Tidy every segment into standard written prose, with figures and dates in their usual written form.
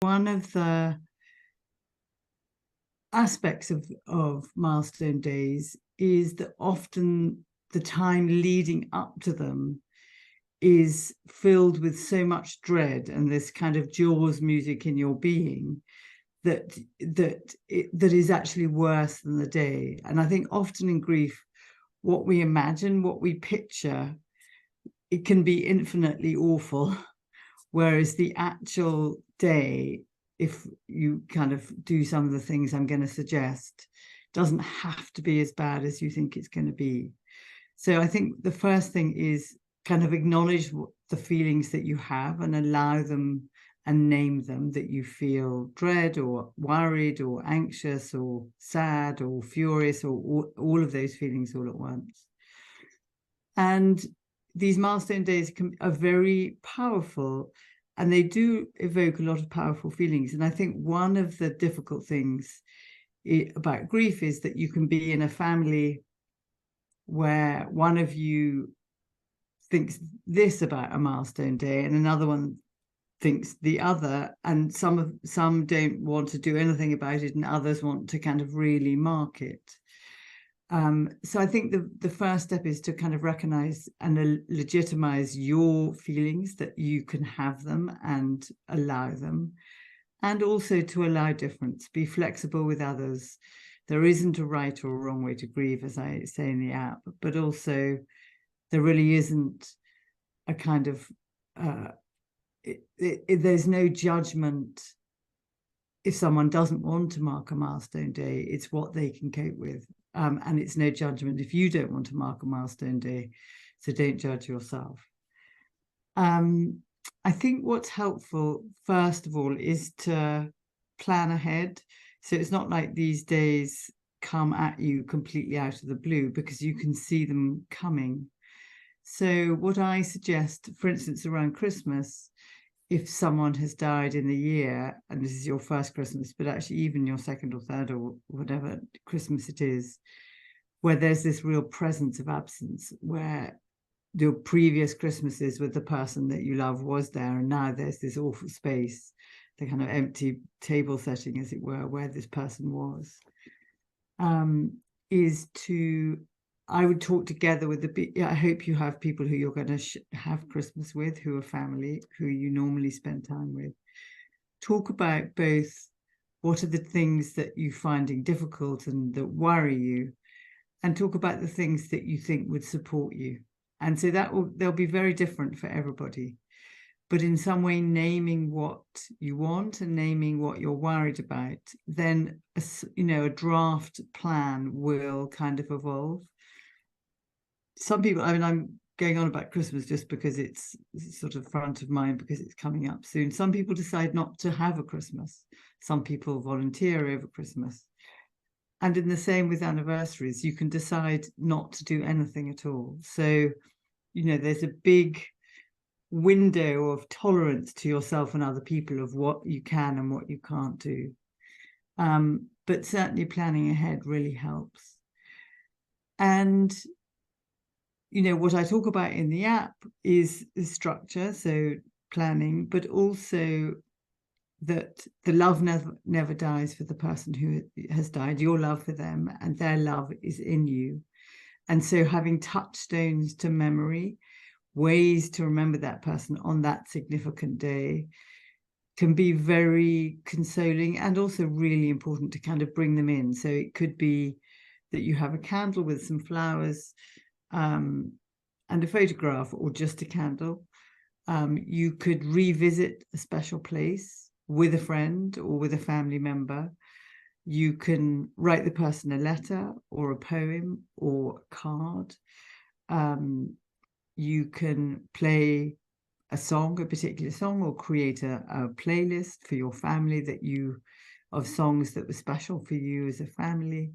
One of the aspects of milestone days is that often the time leading up to them is filled with so much dread and this kind of Jaws music in your being that is actually worse than the day. And I think often in grief, what we imagine, what we picture, it can be infinitely awful, whereas the actual day, if you kind of do some of the things I'm going to suggest, doesn't have to be as bad as you think it's going to be. So I think the first thing is kind of acknowledge the feelings that you have and allow them and name them, that you feel dread or worried or anxious or sad or furious or all of those feelings all at once. And these milestone days are very powerful, and they do evoke a lot of powerful feelings. And I think one of the difficult things about grief is that you can be in a family where one of you thinks this about a milestone day and another one thinks the other, and some don't want to do anything about it and others want to kind of really mark it. So I think the first step is to kind of recognize and legitimize your feelings, that you can have them and allow them, and also to allow difference, be flexible with others. There isn't a right or a wrong way to grieve, as I say in the app, but also there really isn't a kind of, there's no judgment if someone doesn't want to mark a milestone day. It's what they can cope with. And it's no judgment if you don't want to mark a milestone day, so don't judge yourself. I think what's helpful, first of all, is to plan ahead. So it's not like these days come at you completely out of the blue, because you can see them coming. So what I suggest, for instance, around Christmas, if someone has died in the year, and this is your first Christmas, but actually even your second or third or whatever Christmas it is, where there's this real presence of absence, where your previous Christmases with the person that you love was there, and now there's this awful space, the kind of empty table setting, as it were, where this person was, is to, I would talk together with I hope you have people who you're going to have Christmas with, who are family, who you normally spend time with. Talk about both what are the things that you're finding difficult and that worry you, and talk about the things that you think would support you. And so they'll be very different for everybody. But in some way, naming what you want and naming what you're worried about, then a draft plan will kind of evolve. Some people, I mean, I'm going on about Christmas just because it's sort of front of mind because it's coming up soon. Some people decide not to have a Christmas. Some people volunteer over Christmas. And in the same with anniversaries, you can decide not to do anything at all. So, there's a big window of tolerance to yourself and other people of what you can and what you can't do. But certainly planning ahead really helps. And what I talk about in the app is the structure, so planning, but also that the love never dies for the person who has died, your love for them, and their love is in you. And so having touchstones to memory, ways to remember that person on that significant day, can be very consoling and also really important to kind of bring them in. So it could be that you have a candle with some flowers, and a photograph, or just a candle. You could revisit a special place with a friend or with a family member. You can write the person a letter or a poem or a card. You can play a song, a particular song, or create a playlist for your family of songs that were special for you as a family.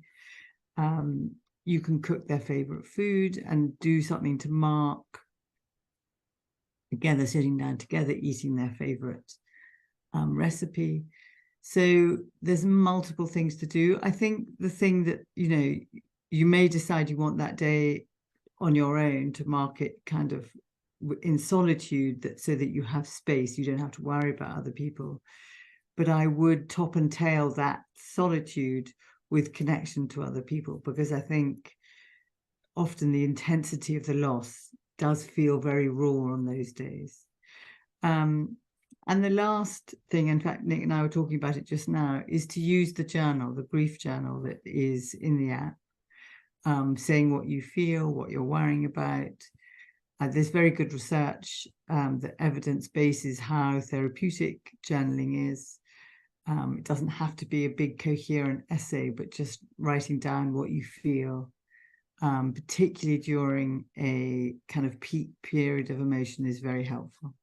You can cook their favorite food and do something to mark together, sitting down together, eating their favorite recipe. So there's multiple things to do. I think the thing that, you may decide you want that day on your own to mark it kind of in solitude, so that you have space, you don't have to worry about other people. but I would top and tail that solitude with connection to other people, because I think often the intensity of the loss does feel very raw on those days. And the last thing, in fact, Nick and I were talking about it just now, is to use the journal, the grief journal that is in the app, saying what you feel, what you're worrying about. There's very good research that evidence bases how therapeutic journaling is. It doesn't have to be a big coherent essay, but just writing down what you feel, particularly during a kind of peak period of emotion, is very helpful.